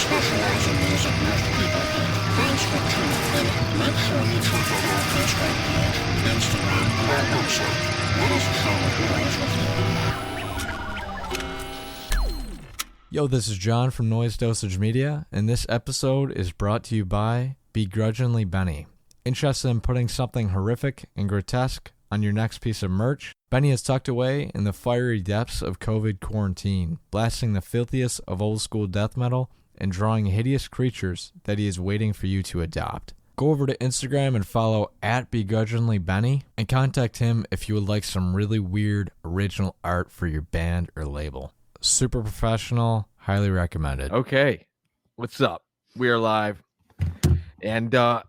specialize in music most people hate. Thanks for tuning in. Make sure you check out our Facebook page, Instagram, and our website. Let us share the boys with you. Yo, this is John from Noise Dosage Media, and this episode is brought to you by Begrudgingly Benny. Interested in putting something horrific and grotesque on your next piece of merch? Benny is tucked away in the fiery depths of COVID quarantine, blasting the filthiest of old school death metal and drawing hideous creatures that he is waiting for you to adopt. Go over to Instagram and follow at BegrudginglyBenny and contact him if you would like some really weird original art for your band or label. Super professional, highly recommended. Okay, what's up? We are live, and I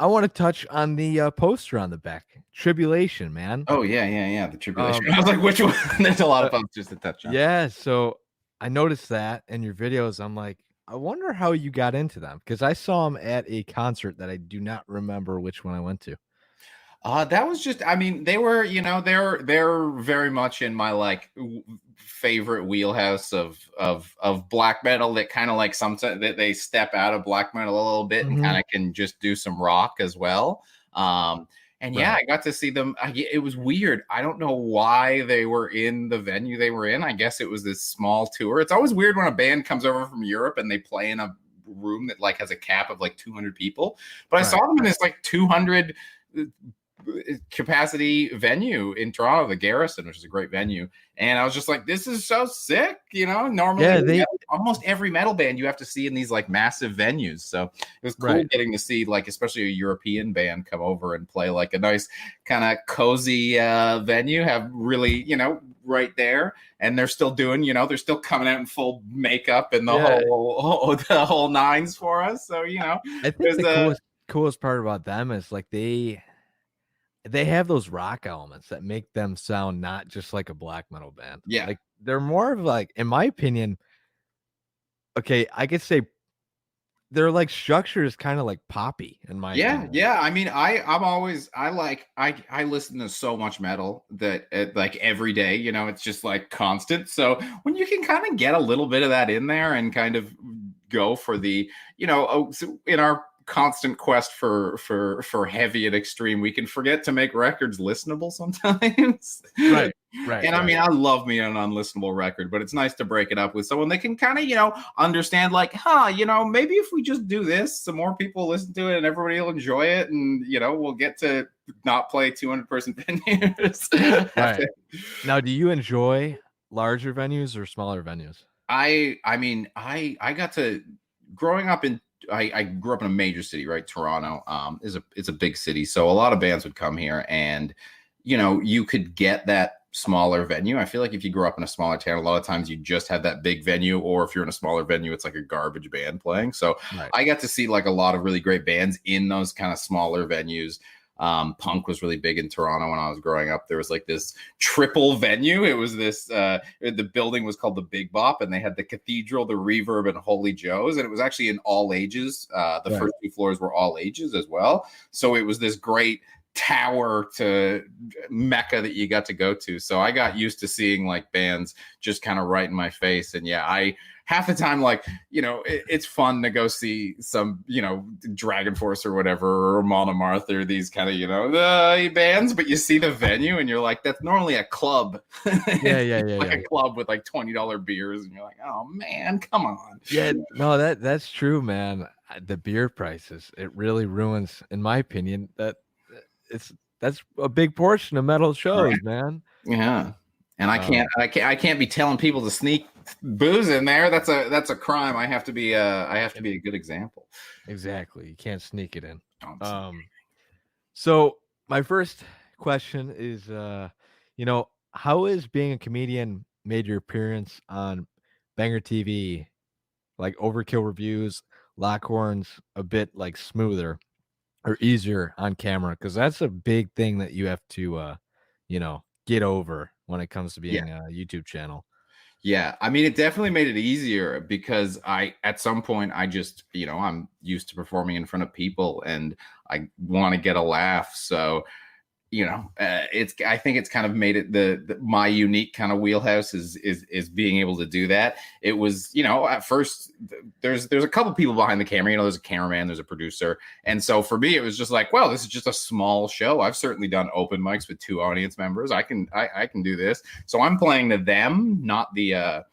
want to touch on the poster on the back. Tribulation, man. Oh, yeah. The Tribulation. I was like, which one? There's a lot of posters to touch on. Yeah, so I noticed that in your videos. I'm like, I wonder how you got into them, because I saw them at a concert that I do not remember which one I went to. That was just, I mean, they were, they're very much in my like favorite wheelhouse of black metal that kind of like sometimes that they step out of black metal a little bit and kind of can just do some rock as well. And yeah, I got to see them. It was weird. I don't know why they were in the venue they were in. I guess it was this small tour. It's always weird when a band comes over from Europe and they play in a room that like has a cap of like 200 people. But I saw them in this like 200 capacity venue in Toronto, the Garrison, which is a great venue. And I was just like, this is so sick, normally almost every metal band you have to see in these like massive venues. So it was cool getting to see like, especially a European band come over and play like a nice kind of cozy venue, have really, right there. And they're still doing, they're still coming out in full makeup and the whole nines for us. So, I think the coolest part about them is like they have those rock elements that make them sound not just like a black metal band. Yeah. Like they're more of like, in my opinion, okay, I could say their like structure is kind of like poppy in my opinion. Yeah. I mean, I listen to so much metal that like every day, it's just like constant. So when you can kind of get a little bit of that in there and kind of go for the, in our constant quest for heavy and extreme, we can forget to make records listenable sometimes. Right. And I mean, I love me an unlistenable record, but it's nice to break it up with someone that can kind of, understand like, maybe if we just do this, some more people listen to it and everybody will enjoy it. And, we'll get to not play 200-person venues. Right. Now, do you enjoy larger venues or smaller venues? I mean, I got to growing up in, I grew up in a major city, right? Toronto is a big city. So a lot of bands would come here and, you could get that smaller venue. I feel like if you grew up in a smaller town, a lot of times you just have that big venue, or if you're in a smaller venue, it's like a garbage band playing. So I got to see like a lot of really great bands in those kind of smaller venues. Punk was really big in Toronto when I was growing up. There was like this triple venue. It was this the building was called the Big Bop, and they had the Cathedral, the Reverb, and Holy Joe's, and it was actually in all ages. The first two floors were all ages as well. So it was this great tower to mecca that you got to go to. So I got used to seeing like bands just kind of right in my face. And yeah, I half the time, like, it's fun to go see some, Dragon Force or whatever, or Monomarth or these kind of, bands, but you see the venue and you're like, that's normally a club. Yeah. A club with like $20 beers. And you're like, oh man, come on. Yeah, no, that's true, man. The beer prices, it really ruins, in my opinion, that's a big portion of metal shows, man. Yeah. And I can't be telling people to sneak booze in there. That's a crime. I have to be a good example. Exactly. You can't sneak it in. So my first question is, how has being a comedian made your appearance on Banger TV, like Overkill reviews, Lockhorns, a bit like smoother or easier on camera? Because that's a big thing that you have to, get over when it comes to being a YouTube channel. Yeah, I mean, it definitely made it easier because at some point, I just, I'm used to performing in front of people and I want to get a laugh. So I think it's kind of made it my unique kind of wheelhouse is being able to do that. It was, at first there's a couple people behind the camera, there's a cameraman, there's a producer. And so for me, it was just like, well, this is just a small show. I've certainly done open mics with 2 audience members. I can do this. So I'm playing to them, not the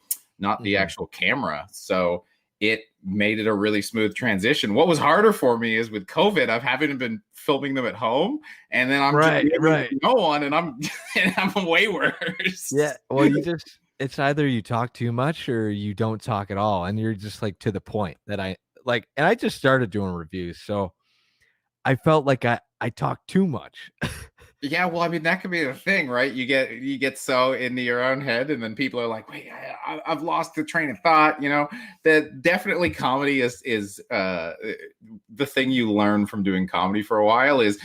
actual camera. So it made it a really smooth transition. What was harder for me is with COVID, I haven't been filming them at home, and then I'm right. No one, and I'm way worse. Yeah, well, it's either you talk too much or you don't talk at all, and you're just like to the point that and I just started doing reviews, so I felt like I talk too much. Yeah, well, I mean, that could be the thing, right? You get so into your own head, and then people are like, "Wait, I've lost the train of thought." That definitely comedy is the thing you learn from doing comedy for a while is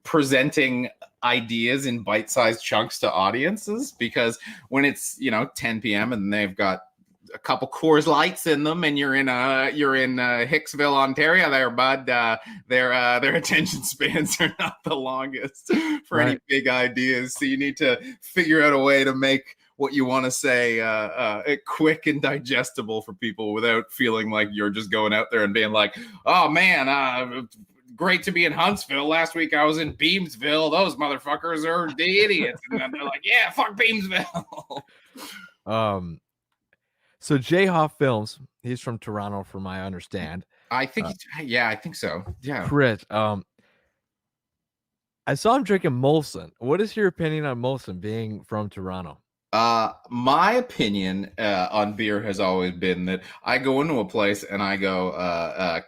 presenting ideas in bite-sized chunks to audiences. Because when it's 10 p.m. and they've got a couple Coors Lights in them, and you're in Hicksville, Ontario, there, bud. Their attention spans are not the longest for any big ideas. So you need to figure out a way to make what you want to say quick and digestible for people without feeling like you're just going out there and being like, "Oh man, great to be in Huntsville. Last week I was in Beamsville. Those motherfuckers are the idiots." And then they're like, "Yeah, fuck Beamsville." So J-Hoff Films, he's from Toronto, from my understand. I think, I think so. Yeah. Chris, I saw him drinking Molson. What is your opinion on Molson being from Toronto? My opinion on beer has always been that I go into a place and I go,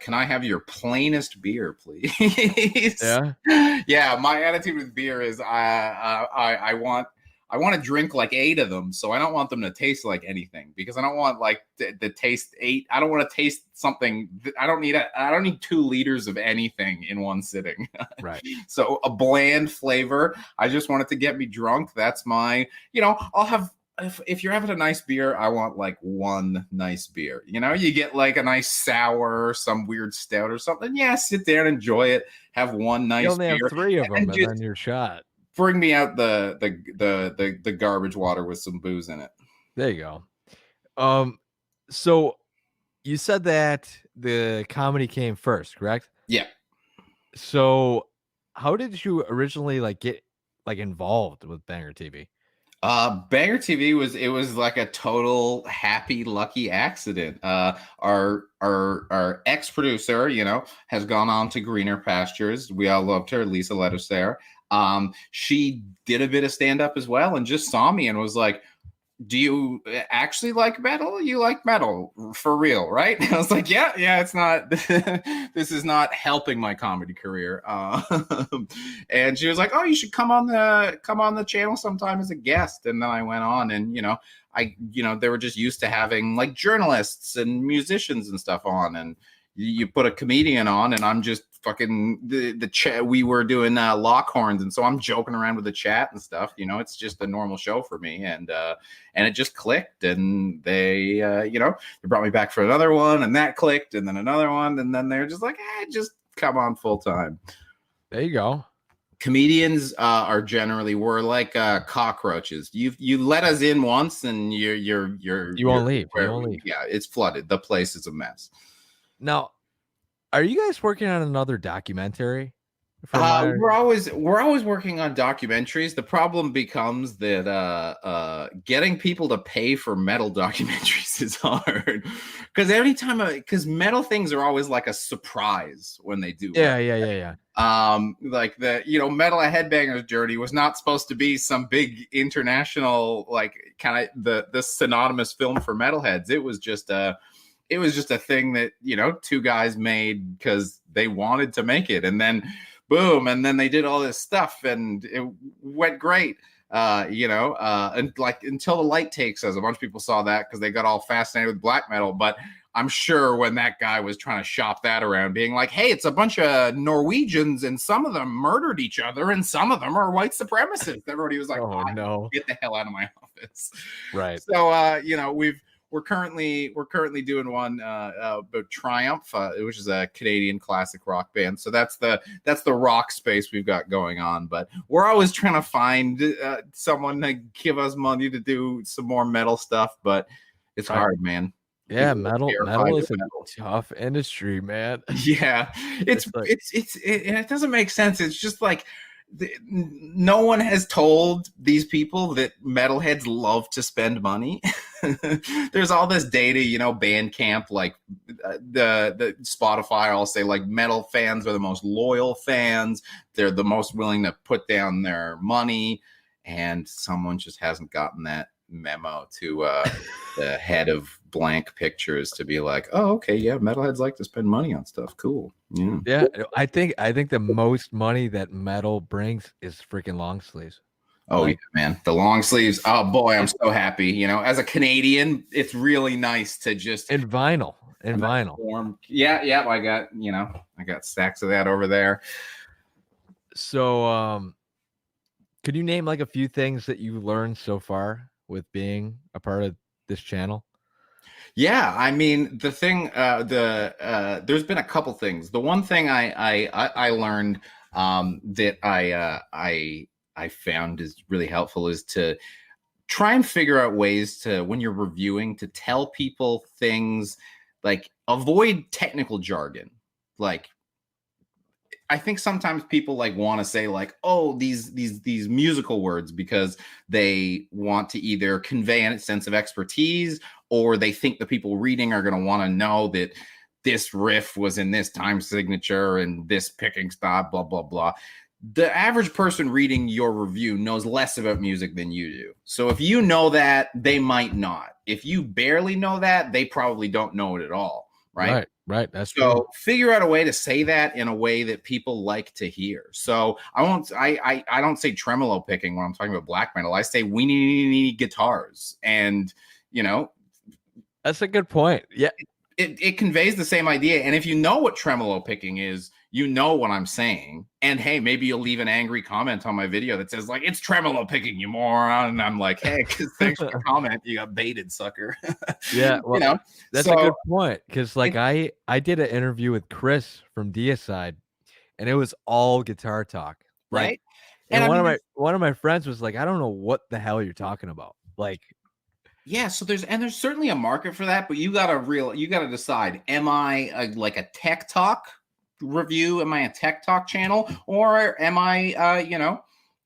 "Can I have your plainest beer, please?" Yeah. Yeah. My attitude with beer is I want to drink like 8 of them, so I don't want them to taste like anything, because I don't want like the taste 8. I don't want to taste something. I don't need 2 liters of anything in one sitting. Right. So a bland flavor. I just want it to get me drunk. That's my. I'll have. If you're having a nice beer, I want like one nice beer. You get like a nice sour, some weird stout or something. Yeah, sit there and enjoy it. Have one nice beer. You only have 3 of them, and then you're shot. Bring me out the garbage water with some booze in it. There you go. So you said that the comedy came first, correct? Yeah. So how did you originally get involved with Banger TV? Banger TV was like a total happy, lucky accident. Our ex-producer, has gone on to greener pastures. We all loved her, Lisa Lettersair. She did a bit of stand-up as well, and just saw me and was like, "Do you actually like metal? You like metal for real, right?" And I was like, yeah, it's not, this is not helping my comedy career. And she was like, "Oh, you should come on the channel sometime as a guest." And then I went on, and, they were just used to having like journalists and musicians and stuff on, and you put a comedian on, and I'm just fucking the chat. We were doing Lockhorns, and so I'm joking around with the chat and stuff. It's just a normal show for me, and it just clicked. And they brought me back for another one, and that clicked, and then another one, and then they're just like, just come on full time. There you go. Comedians we're like cockroaches. You let us in once, and you won't leave. You won't leave. Yeah, it's flooded. The place is a mess. Now, are you guys working on another documentary? We're always working on documentaries. The problem becomes that getting people to pay for metal documentaries is hard, because metal things are always like a surprise when they do. Yeah. Like the Metal a Headbanger's journey was not supposed to be some big international kind of the synonymous film for metalheads. It was just a thing that 2 guys made because they wanted to make it, and then boom, and then they did all this stuff, and it went great. And Until the Light Takes Us, a bunch of people saw that because they got all fascinated with black metal. But I'm sure when that guy was trying to shop that around, being like, "Hey, it's a bunch of Norwegians, and some of them murdered each other, and some of them are white supremacists," everybody was like, "Oh no, get the hell out of my office!" Right. So we're currently doing one about Triumph, which is a Canadian classic rock band. So that's the rock space we've got going on. But we're always trying to find someone to give us money to do some more metal stuff. But it's hard, man. Yeah, People are metal terrified is of a metal. tough industry, man. Yeah, It's like, it doesn't make sense. It's just like no one has told these people that metalheads love to spend money. There's all this data, you know, Bandcamp, like the Spotify, I'll say like metal fans are the most loyal fans. They're the most willing to put down their money, and someone just hasn't gotten that memo to the head of blank pictures to be like, oh, okay, yeah, metalheads like to spend money on stuff. Cool. yeah, I think the most money that metal brings is freaking long sleeves. Oh, like, yeah, man, the long sleeves. Oh boy, I'm so happy. You know, as a Canadian, it's really nice to just in vinyl. Yeah, I got stacks of that over there. So could you name like a few things that you learned so far with being a part of this channel? Yeah, I mean, the thing, there's been a couple things. The one thing I learned that I found is really helpful is to try and figure out ways to, when you're reviewing, to tell people things, like avoid technical jargon. Like, I think sometimes people like want to say like, oh, these musical words because they want to either convey a sense of expertise, or they think the people reading are going to want to know that this riff was in this time signature and this picking stop, blah, blah, blah. The average person reading your review knows less about music than you do. So if you know that, they might not. If you barely know that, they probably don't know it at all. Right. That's so true. Figure out a way to say that in a way that people like to hear. So I don't say tremolo picking when I'm talking about black metal. I say we need guitars, and you know, that's a good point. Yeah, it conveys the same idea. And if you know what tremolo picking is, you know what I'm saying. And hey, maybe you'll leave an angry comment on my video that says like, it's tremolo picking, you moron. And I'm like, hey, thanks for the comment. You got baited, sucker. Yeah, well, you know, that's a good point. Because like I did an interview with Chris from Deicide, and it was all guitar talk. Like, right. And one of my friends was like, I don't know what the hell you're talking about. Like, yeah, so there's certainly a market for that, but you gotta decide, am I like a tech talk review? Am I a tech talk channel, or am I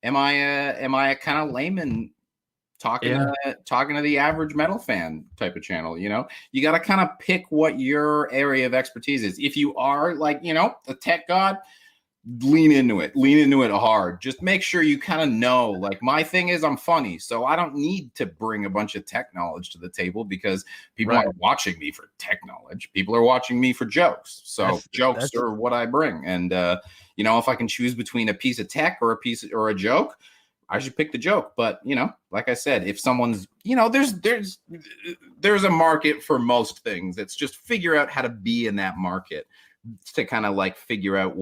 am I a kind of layman talking to the average metal fan type of channel? You know, you got to kind of pick what your area of expertise is. If you are like, you know, a tech god, lean into it hard. Just make sure you kind of know, like, my thing is I'm funny, so I don't need to bring a bunch of tech knowledge to the table because people aren't watching me for tech knowledge. People are watching me for jokes. So jokes are what I bring. And you know, if I can choose between a piece of tech or a joke, I should pick the joke. But you know, like I said, if someone's, you know, there's a market for most things. It's just figure out how to be in that market, to kind of like figure out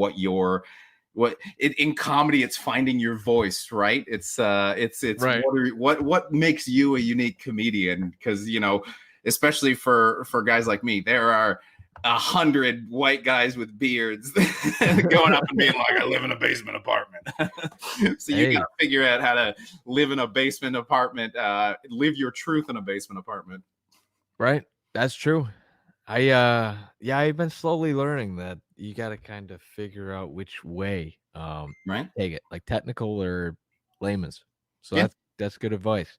in comedy, it's finding your voice, right? It's right. What makes you a unique comedian? Because, you know, especially for guys like me, there are 100 white guys with beards going up and being like, I live in a basement apartment. So you gotta figure out how to live in a basement apartment, live your truth in a basement apartment. Right. That's true. I've been slowly learning that you got to kind of figure out which way take it, like technical or layman's. So that's good advice.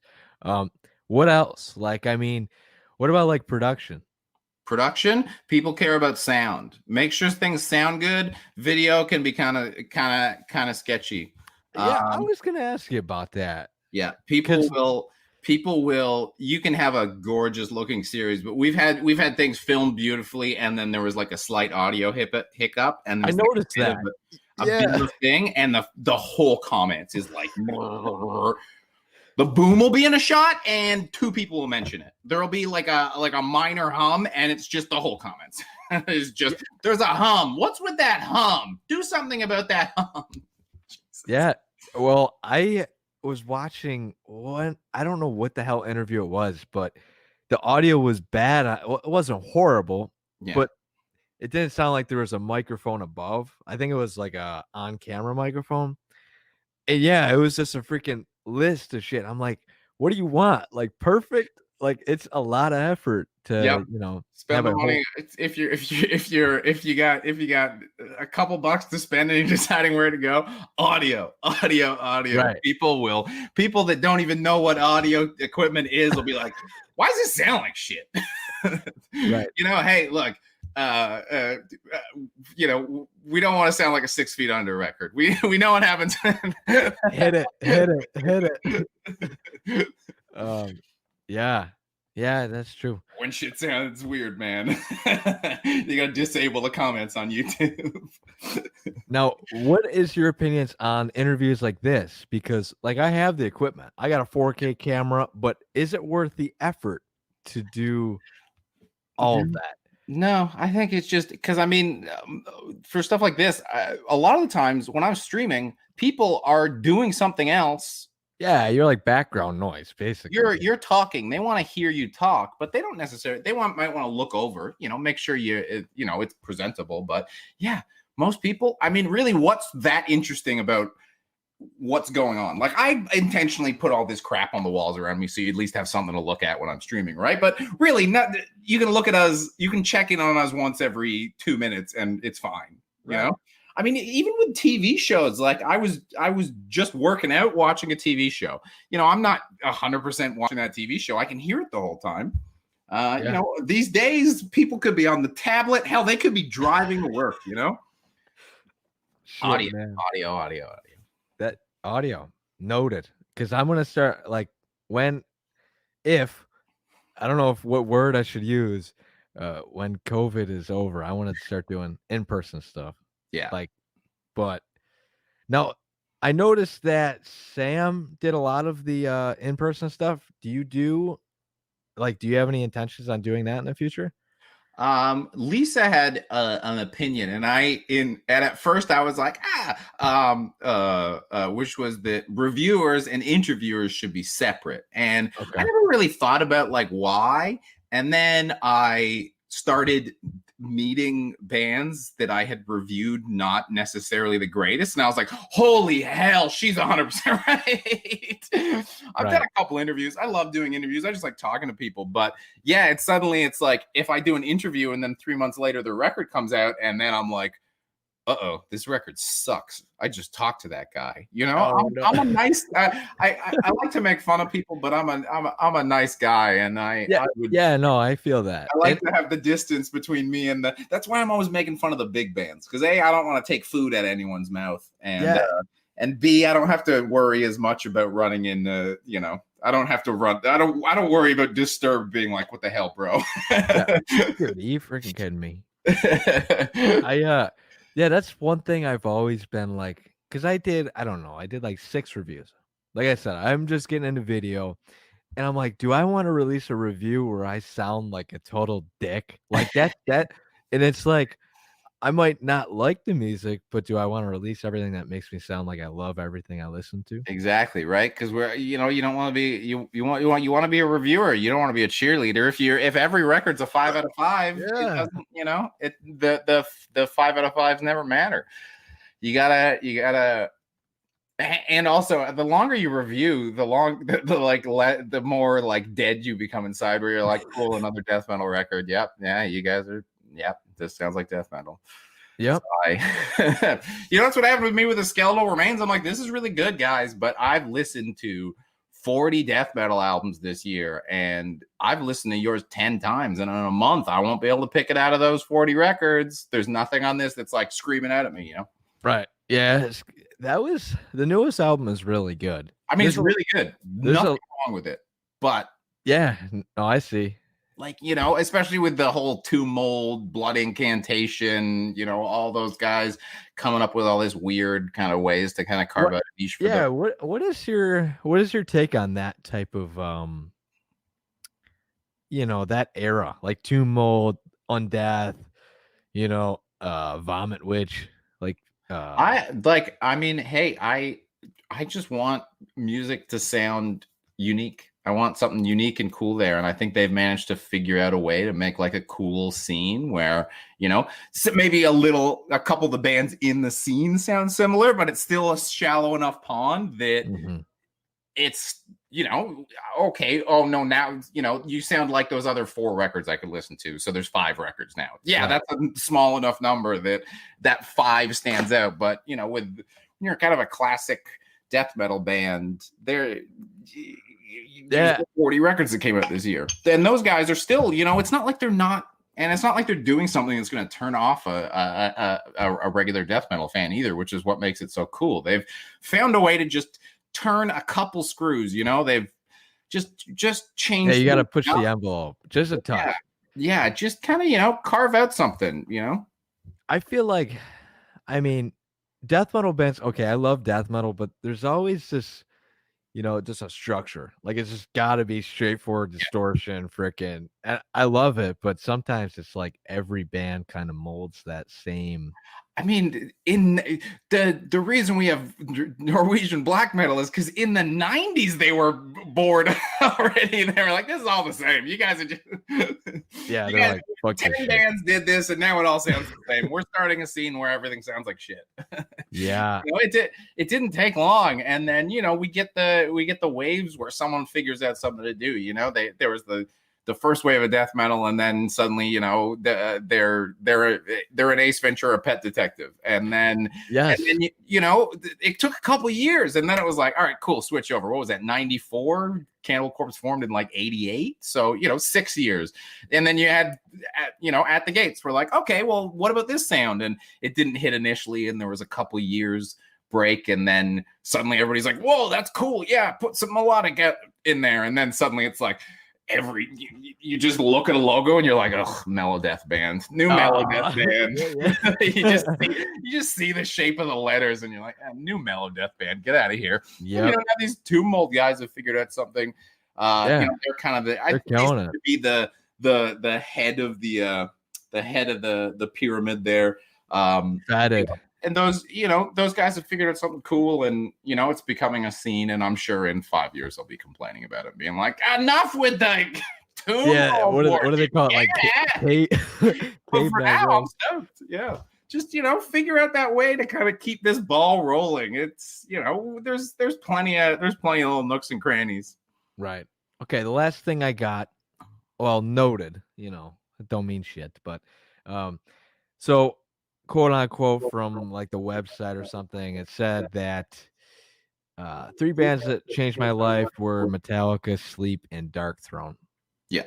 What else? Like, I mean, what about like production? People care about sound. Make sure things sound good. Video can be kind of sketchy. Yeah, I was gonna ask you about that. Yeah, people will, you can have a gorgeous looking series, but we've had things filmed beautifully, and then there was like a slight audio hiccup, and I noticed that a bit of a thing, and the whole comments is like, the boom will be in a shot and two people will mention it. There'll be like a minor hum, and it's just the whole comments. It's just, there's a hum. What's with that hum? Do something about that hum. Yeah. Well, I was watching one, I don't know what the hell interview it was, but the audio was bad. It wasn't horrible, Yeah. but it didn't sound like there was a microphone above. I think it was like a on-camera microphone. And yeah, it was just a freaking list of shit. I'm like, what do you want? Like perfect? Like it's a lot of effort Yep. to, Spend have the a money if you got a couple bucks to spend and you're deciding where to go. Audio. Right. People that don't even know what audio equipment is will be like, why does this sound like shit? Right. Hey, look, we don't want to sound like a 6 Feet Under record. We know what happens. Hit it. Yeah, that's true. When shit sounds weird, man. You gotta disable the comments on YouTube. Now, what is your opinions on interviews like this? Because like I have the equipment. I got a 4K camera, but is it worth the effort to do all of that? No, I think it's just because for stuff like this, a lot of the times when I'm streaming, people are doing something else. Yeah, you're like background noise, basically. You're talking. They want to hear you talk, but they don't necessarily. Might want to look over, make sure it's presentable. But yeah, most people. Really, what's that interesting about what's going on? Like, I intentionally put all this crap on the walls around me so you at least have something to look at when I'm streaming, right? But really, you can look at us. You can check in on us once every 2 minutes, and it's fine. You know. Even with TV shows, like I was just working out, watching a TV show. I'm not 100% watching that TV show. I can hear it the whole time. These days, people could be on the tablet. Hell, they could be driving to work. Shit, Audio. That audio noted, because I'm gonna start like if I don't know what word I should use. When COVID is over, I want to start doing in-person stuff. Yeah. But now I noticed that Sam did a lot of the in-person stuff. Do you have any intentions on doing that in the future? Lisa had an opinion, and at first I was like, which was that reviewers and interviewers should be separate. And Okay. I never really thought about like why. And then I started meeting bands that I had reviewed, not necessarily the greatest, and I was like, holy hell, she's 100% right. I've done a couple interviews. I love doing interviews. I just like talking to people. But yeah, it's like if I do an interview and then 3 months later the record comes out, and then I'm like, this record sucks. I just talked to that guy. I'm a nice. I like to make fun of people, but I'm a nice guy, and I feel that. I like to have the distance between me and that's why I'm always making fun of the big bands, because A, I don't want to take food at anyone's mouth, and B, I don't have to worry as much about running in. I don't have to run. I don't worry about Disturbed being like, what the hell, bro? Dude, are you freaking kidding me? Yeah, that's one thing I've always been like, because I did like 6 reviews. Like I said, I'm just getting into video, and I'm like, do I want to release a review where I sound like a total dick? Like that, and it's like, I might not like the music, but do I want to release everything that makes me sound like I love everything I listen to? Exactly, right? Because you don't want to be you want to be a reviewer. You don't want to be a cheerleader. If every record's a 5 out of 5, it doesn't. The 5 out of 5s never matter. You gotta. And also, the longer you review, the more like dead you become inside. Where you're like, cool, another death metal record. Yep, yeah, you guys are. Yep, this sounds like death metal. Yep. So that's what happened with me with the Skeletal Remains. I'm like, this is really good, guys, but I've listened to 40 death metal albums this year, and I've listened to yours 10 times, and in a month I won't be able to pick it out of those 40 records. There's nothing on this that's like screaming out at me, Right. Yeah, that was the newest album is really good. It's really good. Nothing wrong with it. But yeah, no, I see. Like, especially with the whole Tomb Mold, Blood Incantation, all those guys coming up with all this weird kind of ways to kind of carve out a niche for them. What is your take on that type of that era, like Tomb Mold, Undeath, Vomit Witch, hey, I just want music to sound unique. I want something unique and cool there. And I think they've managed to figure out a way to make like a cool scene where, maybe a couple of the bands in the scene sound similar, but it's still a shallow enough pond that it's, okay. Oh no, now, you sound like those other 4 records I could listen to. So there's 5 records now. Yeah, Right. that's a small enough number that 5 stands out. But, when you're kind of a classic death metal band, there's 40 records that came out this year. And those guys are still, it's not like they're not, and it's not like they're doing something that's going to turn off a regular death metal fan either, which is what makes it so cool. They've found a way to just turn a couple screws, they've just changed. Yeah, you got to push the envelope just a touch. Yeah, just kind of, carve out something, I feel like, death metal bands, okay, I love death metal, but there's always this, just a structure. Like, it's just got to be straightforward distortion, freaking. And I love it, but sometimes it's like every band kind of molds that same. In the reason we have Norwegian black metal is because in the 90s they were bored already. They were like, this is all the same. You guys are just they're like, fuck 10 bands did this and now it all sounds the same. We're starting a scene where everything sounds like shit. Yeah. It didn't take long, and then we get the waves where someone figures out something to do. There was the first wave of death metal, and then suddenly they're an Ace Ventura Pet Detective, and then it took a couple of years, and then it was like, all right, cool, switch over. What was that, 94? Cannibal Corpse formed in like 88, so 6 years, and then you had At the Gates, we're like, okay, well, what about this sound? And it didn't hit initially, and there was a couple of years break, and then suddenly everybody's like, whoa, that's cool, yeah, put some melodic in there, and then suddenly it's like you just look at a logo and you're like, oh, Melodeath band, new Melodeath band. You just see the shape of the letters and you're like, new Melodeath band, get out of here. Yeah, now these 2 mold guys have figured out something. They're kind of I think to be the head of the pyramid there. Fatted. And those guys have figured out something cool, and it's becoming a scene. And I'm sure in 5 years I'll be complaining about it, being like, enough with the what do they call it? Like, but for now, I'm stoked. Yeah, just figure out that way to kind of keep this ball rolling. It's there's plenty of little nooks and crannies. Right. Okay. The last thing I got, well, noted. Don't mean shit, but so, quote unquote, from like the website or something, it said that 3 bands that changed my life were Metallica, Sleep, and Dark Throne. Yeah.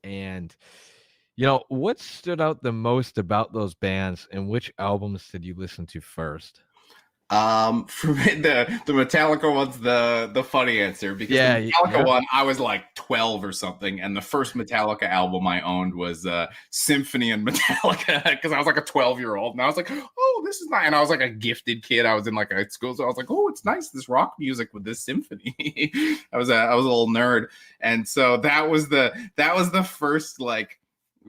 And what stood out the most about those bands, and which albums did you listen to first? For me, the Metallica one's the funny answer, because the Metallica one, I was like 12 or something, and the first Metallica album I owned was Symphony and Metallica, because I was like a 12-year-old, and I was like, oh, this is nice. And I was like a gifted kid. I was in like a school, so I was like, oh, it's nice, this rock music with this symphony. I was a little nerd, and so that was the first like.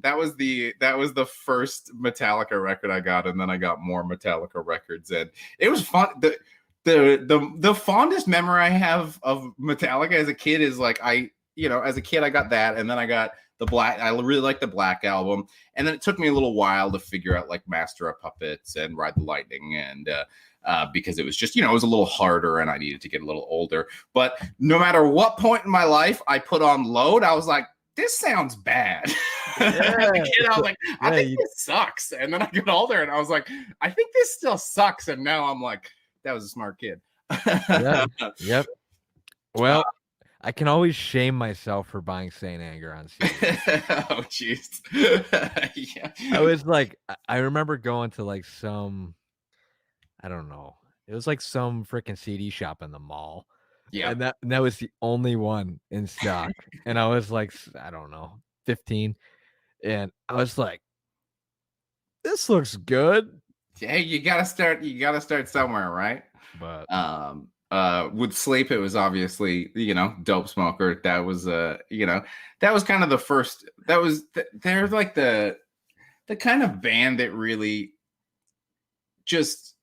That was the first Metallica record I got, and then I got more Metallica records, and it was fun. The fondest memory I have of Metallica as a kid is like as a kid I got that, and then I got the Black. I really liked the Black album, and then it took me a little while to figure out like Master of Puppets and Ride the Lightning, and because it was just it was a little harder, and I needed to get a little older. But no matter what point in my life I put on Load, I was like, this sounds bad. As a kid, I was like, I think this sucks. And then I got older and I was like, I think this still sucks. And now I'm like, that was a smart kid. Yep. Well, I can always shame myself for buying Saint Anger on CD. Oh, jeez. Yeah. I was like, I remember going to like some, I don't know, it was like some freaking CD shop in the mall. Yeah. And that was the only one in stock. And I was like, I don't know, 15. And I was like, this looks good. Hey, you gotta start somewhere, right? But with Sleep, it was obviously, Dope Smoker. That was that was kind of the first, they're like the kind of band that really just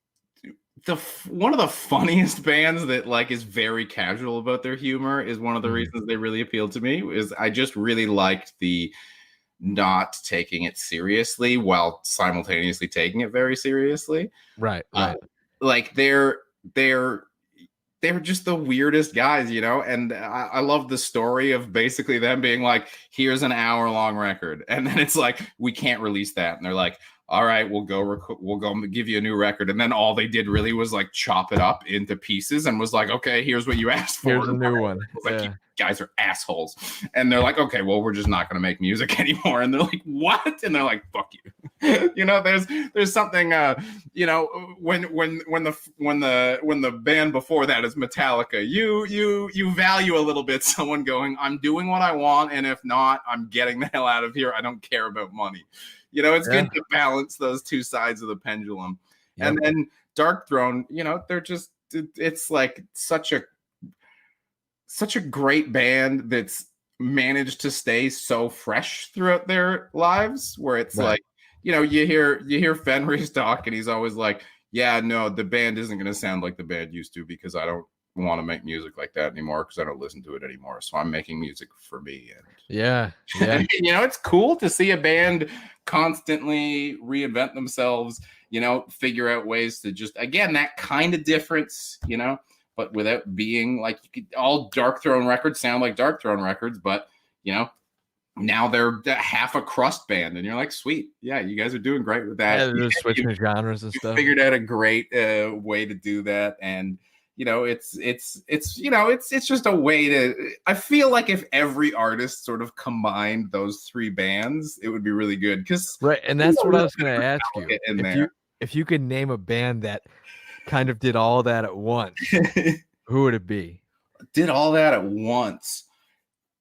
one of the funniest bands that like is very casual about their humor is one of the Mhm. reasons they really appealed to me. Is I just really liked the not taking it seriously while simultaneously taking it very seriously. Right, Uh, right. like they're they're just the weirdest guys, you know. And I love the story of basically them being like, "Here's an hour-long record," and then it's like, "We can't release that," and they're like, "All right, we'll go give you a new record," and then all they did really was like chop it up into pieces and was like, "Okay, here's what you asked for." Here's a new one. It was like, "You Yeah. guys are assholes," and they're like, "Okay, well, we're just not going to make music anymore," and they're like, "What?" And they're like, "Fuck you." You know, there's something you know, when the band before that is Metallica, you value a little bit someone going, "I'm doing what I want, and if not, I'm getting the hell out of here. I don't care about money." You know, it's Yeah. good to balance those two sides of the pendulum. Yep. And then Dark Throne, you know, they're just it's like such a great band that's managed to stay so fresh throughout their lives, where it's Right. like, you know, you hear Fenris talk and he's always like, "Yeah, no, the band isn't going to sound like the band used to because I don't want to make music like that anymore because I don't listen to it anymore, so I'm making music for me." And Yeah. Yeah. you know, it's cool to see a band constantly reinvent themselves, you know, figure out ways to just, again, that kind of difference, you know, but without being like, all Dark Throne records sound like Dark Throne records, but, you know, now they're half a crust band, and you're like, sweet, yeah, you guys are doing great with Yeah, that. they're just switching genres and You stuff. figured out a great way to do that. And you know, it's you know, it's just a way to, I feel like if every artist sort of combined those three bands, it would be really good, because Right, and that's what I was gonna ask you. in If there. you could name a band that kind of did all that at once, who would it be? Did all that at once.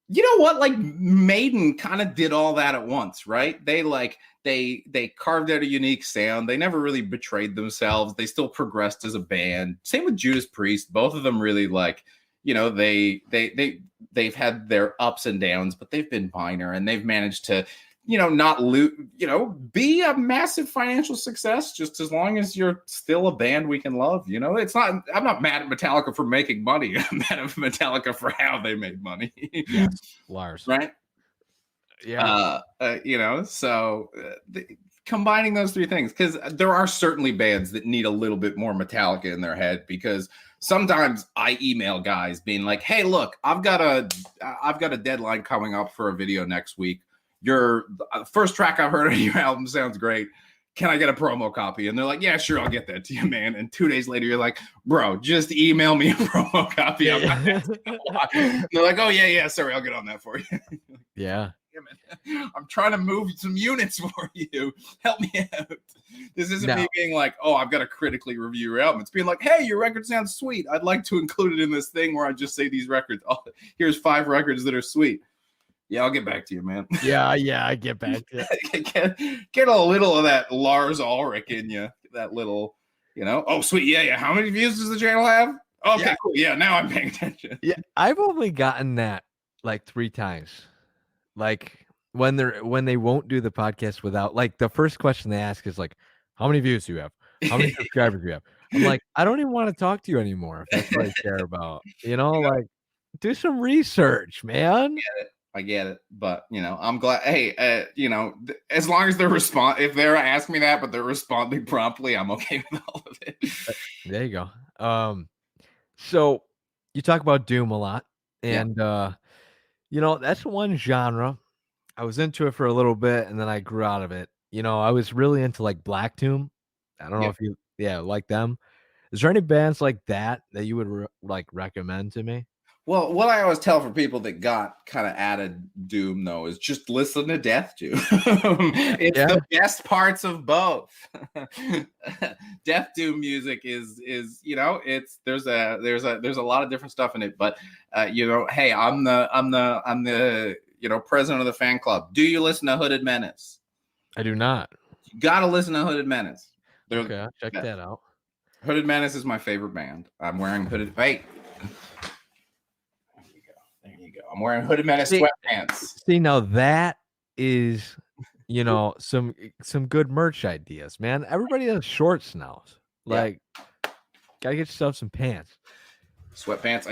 You know what? Like Maiden kind of did all that at once, right? They like they carved out a unique sound. They never really betrayed themselves. They still progressed as a band. Same with Judas Priest. Both of them really, like, you know, they've had their ups and downs, but they've been minor, and they've managed to, you know, not loot, you know, be a massive financial success, just as long as you're still a band we can love. You know, it's not, I'm not mad at Metallica for making money. I'm mad at Metallica for how they made money. Yes, Lars. Right. Yeah. You know, so combining those three things, because there are certainly bands that need a little bit more Metallica in their head, because sometimes I email guys being like, "Hey, look, I've got a deadline coming up for a video next week. Your first track I've heard of your album sounds great. Can I get a promo copy?" And they're like, "Yeah, sure, I'll get that to you, man." And 2 days later, you're like, "Bro, just email me a promo copy." I'm not asking a lot. And they're like, "Oh yeah, sorry, I'll get on that for you." Yeah. I'm trying to move some units for you. Help me out. This isn't No. me being like, "Oh, I've got to critically review your album." It's being like, "Hey, your record sounds sweet. I'd like to include it in this thing where I just say these records. Oh, here's 5 records that are sweet." Yeah, I'll get back to you, man. Yeah, I get back to it. get a little of that Lars Ulrich in you. That little, you know. Oh, sweet. Yeah. How many views does the channel have? Okay, Yeah. cool. Yeah, now I'm paying attention. Yeah, I've only gotten that like 3 times. Like when they won't do the podcast without, like, the first question they ask is like, "How many views do you have? How many subscribers do you have?" I'm like, "I don't even want to talk to you anymore if that's what I care about." You know, like, do some research, man. I get it, but you know, I'm glad. Hey, you know, as long as if they're asking me that, but they're responding promptly, I'm okay with all of it. There you go. So you talk about doom a lot, Yeah. and you know, that's one genre. I was into it for a little bit, and then I grew out of it. You know, I was really into like Black Tomb. I don't know Yeah. if you, yeah, like them. Is there any bands like that that you would like recommend to me? Well, what I always tell for people that got kind of added doom, though, is just listen to Death Doom. It's Yeah. the best parts of both. Death Doom music is, you know, it's there's a lot of different stuff in it, but you know, hey, I'm the you know, president of the fan club. Do you listen to Hooded Menace? I do not. You gotta listen to Hooded Menace. They're, Okay, I'll check that out. Hooded Menace is my favorite band. I'm wearing hooded. Hey, there you go. I'm wearing Hooded Menace sweatpants. See, now that is, you know, some good merch ideas, man. Everybody has shorts now. Like, Gotta get yourself some pants. Sweatpants.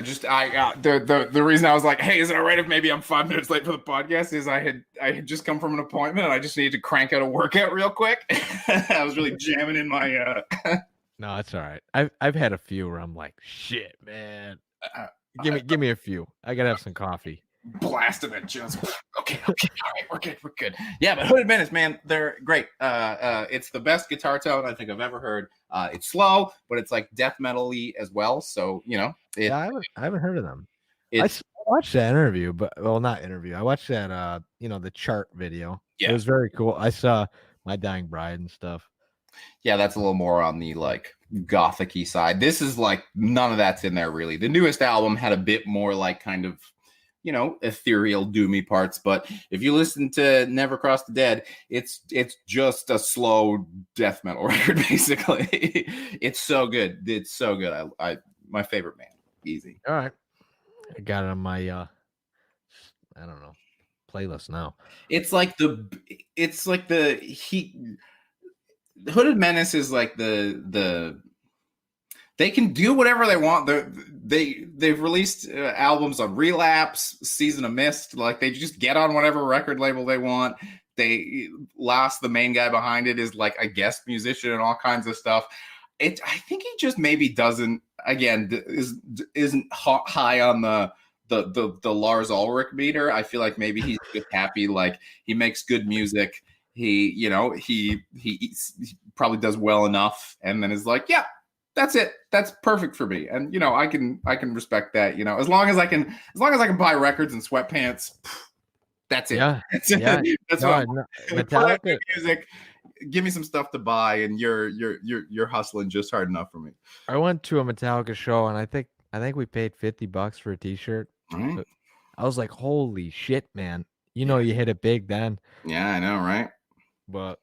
The reason I was like, hey, is it all right if maybe I'm 5 minutes late for the podcast? Is I had just come from an appointment and I just needed to crank out a workout real quick. I was really jamming in my. No, it's all right. I've had a few where I'm like, shit, man. Give me a few. I gotta have some coffee. Blasting it just okay, all right, we're good. Yeah, but Hooded Menace, man, they're great. It's the best guitar tone I think I've ever heard. It's slow, but it's like death metal-y as well. So I haven't heard of them. I watched that interview, not interview. I watched that the chart video. Yeah, it was very cool. I saw My Dying Bride and stuff. Yeah, that's a little more on the like gothic-y side. This is like none of that's in there really. The newest album had a bit more like kind of ethereal, doomy parts. But if you listen to Never Cross the Dead, it's just a slow death metal record, basically. It's so good. It's so good. I my favorite band. Easy. All right. I got it on my I don't know, playlist now. It's like the Hooded Menace is like the they can do whatever they want. They've released albums on Relapse, Season of Mist. Like they just get on whatever record label they want. Lars, the main guy behind it, is like a guest musician and all kinds of stuff. I think he just maybe isn't high on the Lars Ulrich meter. I feel like maybe he's just happy. Like he makes good music. He probably does well enough, and then is like, yeah. That's it. That's perfect for me. And I can respect that. As long as I can buy records and sweatpants, that's it. Yeah. That's Metallica music. Give me some stuff to buy, and you're hustling just hard enough for me. I went to a Metallica show, and I think we paid $50 for a t-shirt. Right. I was like, holy shit, man. You hit it big then. Yeah, I know, right? But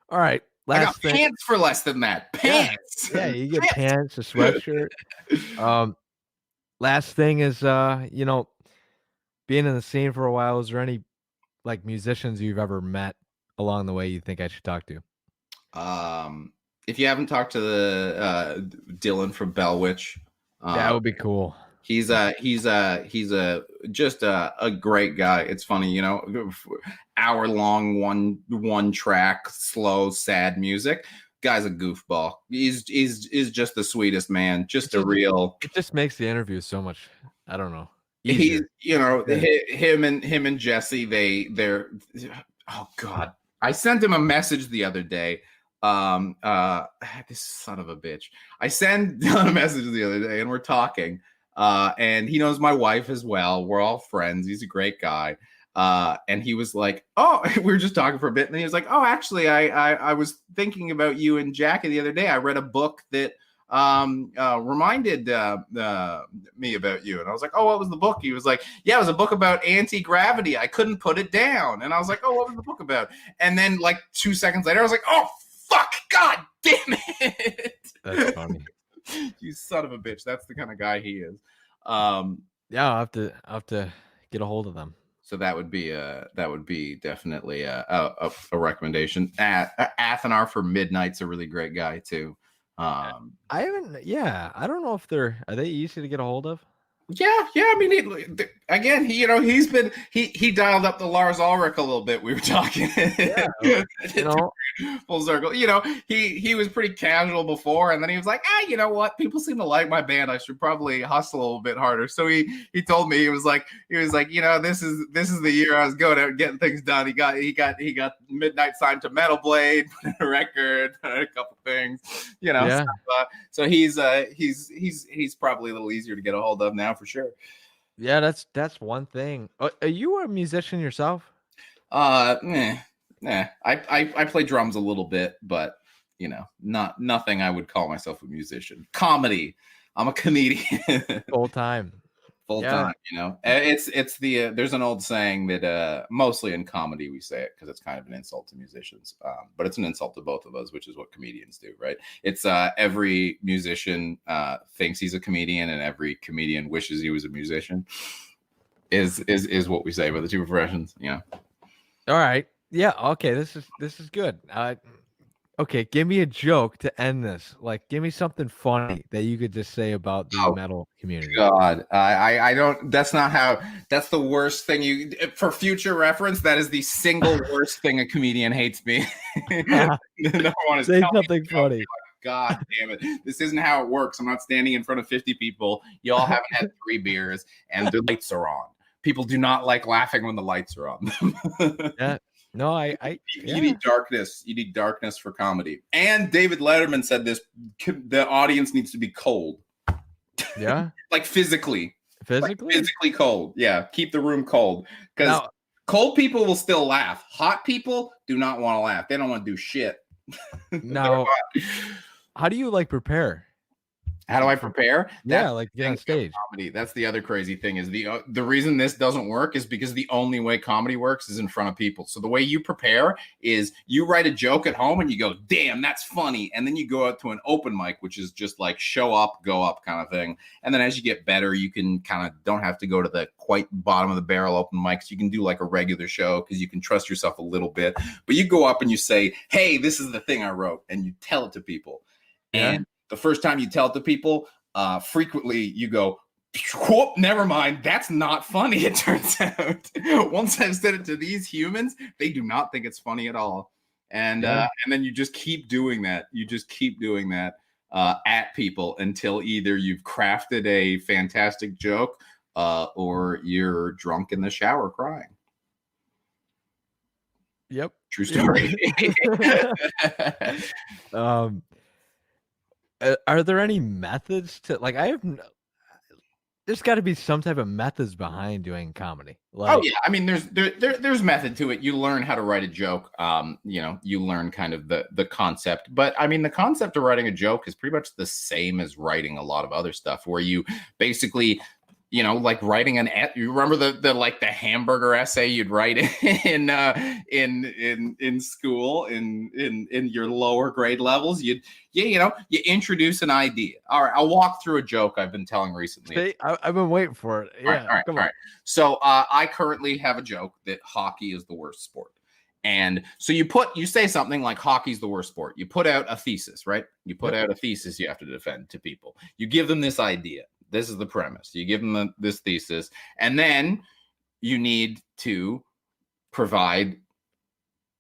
all right. I got pants for less than that. Pants. Yeah, you get pants, a sweatshirt. Last thing is, being in the scene for a while, is there any like musicians you've ever met along the way you think I should talk to? If you haven't talked to the Dylan from Bellwitch, that would be cool. He's just a great guy. It's funny, hour long, one track, slow, sad music. Guy's a goofball. He's just the sweetest man. Just a real. It just makes the interview so much. I don't know. Easier. Him and Jesse. They're. Oh God! I sent him a message the other day. This son of a bitch. I sent Dylan a message the other day, and we're talking. And he knows my wife as well. We're all friends. He's a great guy. And he was like, oh, we were just talking for a bit. And he was like, oh, actually, I was thinking about you and Jackie the other day. I read a book that reminded me about you. And I was like, oh, what was the book? He was like, yeah, it was a book about anti-gravity. I couldn't put it down. And I was like, oh, what was the book about? And then like 2 seconds later, I was like, oh, fuck, God damn it. That's funny. You son of a bitch. That's the kind of guy he is. Yeah, I'll have to get a hold of them. So that would be definitely a recommendation. Athanar for Midnight's a really great guy too. I don't know if are they easy to get a hold of? Yeah. I mean, he dialed up the Lars Ulrich a little bit. We were talking, full circle. He was pretty casual before, and then he was like, you know what? People seem to like my band. I should probably hustle a little bit harder. So he told me he was like, this is the year I was going out getting things done. He got Midnight signed to Metal Blade, put in a record, a couple things, Yeah. So he's probably a little easier to get a hold of now. For sure. Yeah, that's one thing. Are you a musician yourself? I play drums a little bit, but nothing I would call myself a musician. Comedy. I'm a comedian. Full time. It's the there's an old saying that mostly in comedy we say it because it's kind of an insult to musicians, but it's an insult to both of us, which is what comedians do, right? It's every musician thinks he's a comedian, and every comedian wishes he was a musician. Is what we say about the two professions, All right, yeah, okay, this is good. Okay, give me a joke to end this. Like, give me something funny that you could just say about the Oh, metal community. God, I don't. That's not how. That's the worst thing. You for future reference. That is the single worst thing a comedian hates me. No one is Say telling something me. funny. God damn it! This isn't how it works. I'm not standing in front of 50 people. Y'all haven't had 3 beers, and the lights are on. People do not like laughing when the lights are on. Yeah. No, You need darkness. You need darkness for comedy. And David Letterman said this: the audience needs to be cold. Yeah. Like physically cold. Yeah, keep the room cold, because cold people will still laugh. Hot people do not want to laugh. They don't want to do shit. Now, how do you like prepare? How do I prepare? Yeah, like get on stage. Comedy. That's the other crazy thing is the reason this doesn't work is because the only way comedy works is in front of people. So the way you prepare is you write a joke at home and you go, damn, that's funny. And then you go out to an open mic, which is just like show up, go up kind of thing. And then as you get better, you can kind of don't have to go to the quite bottom of the barrel open mics. You can do like a regular show because you can trust yourself a little bit. But you go up and you say, hey, this is the thing I wrote. And you tell it to people. Yeah. And the first time you tell it to people, frequently you go, whoop, never mind. That's not funny, it turns out. Once I've said it to these humans, they do not think it's funny at all. And then you just keep doing that. You just keep doing that at people until either you've crafted a fantastic joke or you're drunk in the shower crying. Yep. True story. Are there any methods to like? There's got to be some type of methods behind doing comedy. Like, oh yeah, I mean, there's method to it. You learn how to write a joke. You learn kind of the concept. But I mean, the concept of writing a joke is pretty much the same as writing a lot of other stuff, where you basically, like writing you remember the hamburger essay you'd write in school in your lower grade levels. You introduce an idea. All right, I'll walk through a joke I've been telling recently. I've been waiting for it. Yeah, all right. So I currently have a joke that hockey is the worst sport. And so you say something like hockey's the worst sport. You put out a thesis, right? You put out a thesis you have to defend to people. You give them this idea. This is the premise. You give them this thesis, and then you need to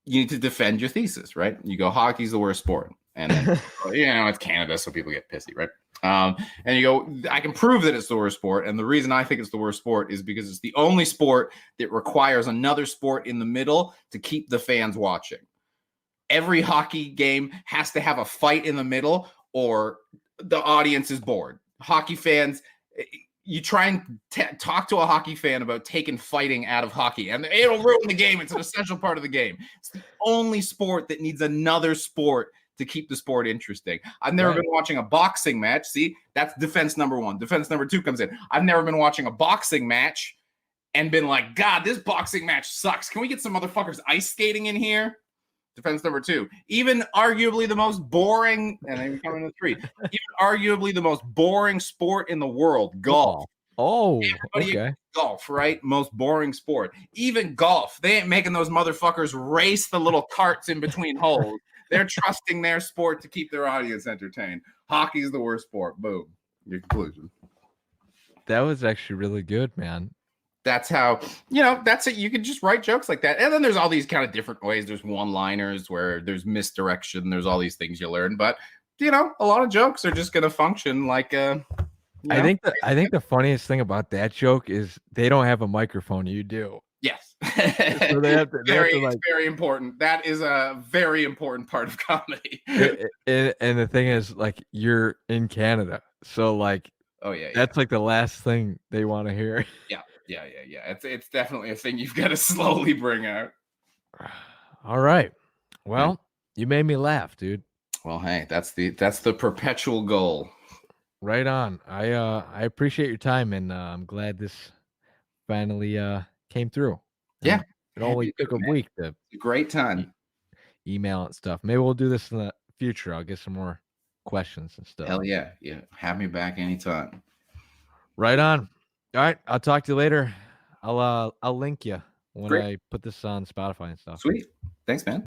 defend your thesis, right? You go, hockey's the worst sport. And then, it's Canada, so people get pissy, right? And you go, I can prove that it's the worst sport. And the reason I think it's the worst sport is because it's the only sport that requires another sport in the middle to keep the fans watching. Every hockey game has to have a fight in the middle or the audience is bored. Hockey fans, you try and talk to a hockey fan about taking fighting out of hockey, and it'll ruin the game. It's an essential part of the game. It's the only sport that needs another sport to keep the sport interesting. I've never been watching a boxing match. See, that's defense number one. Defense number two comes in. I've never been watching a boxing match and been like, God, this boxing match sucks. Can we get some motherfuckers ice skating in here? Defense number two. Even arguably the most boring, and then coming to 3. Even arguably the most boring sport in the world, golf. Oh, okay. Golf, right? Most boring sport. Even golf, they ain't making those motherfuckers race the little carts in between holes. They're trusting their sport to keep their audience entertained. Hockey's the worst sport. Boom. Your conclusion. That was actually really good, man. That's how, that's it. You can just write jokes like that. And then there's all these kind of different ways. There's one-liners where there's misdirection. There's all these things you learn. But, a lot of jokes are just going to function like I think the funniest thing about that joke is they don't have a microphone. You do. Yes. So they have to, it's very important. That is a very important part of comedy. And the thing is, like, you're in Canada. So, like, that's like the last thing they want to hear. Yeah. It's definitely a thing you've got to slowly bring out. All right. Well, you made me laugh, dude. Well, hey, that's the perpetual goal. Right on. I appreciate your time, and I'm glad this finally came through. Yeah. It only took a week to. It's a great time. Email and stuff. Maybe we'll do this in the future. I'll get some more questions and stuff. Hell yeah. Yeah. Have me back anytime. Right on. All right, I'll talk to you later. I'll link you when I put this on Spotify and stuff. Sweet. Thanks, man.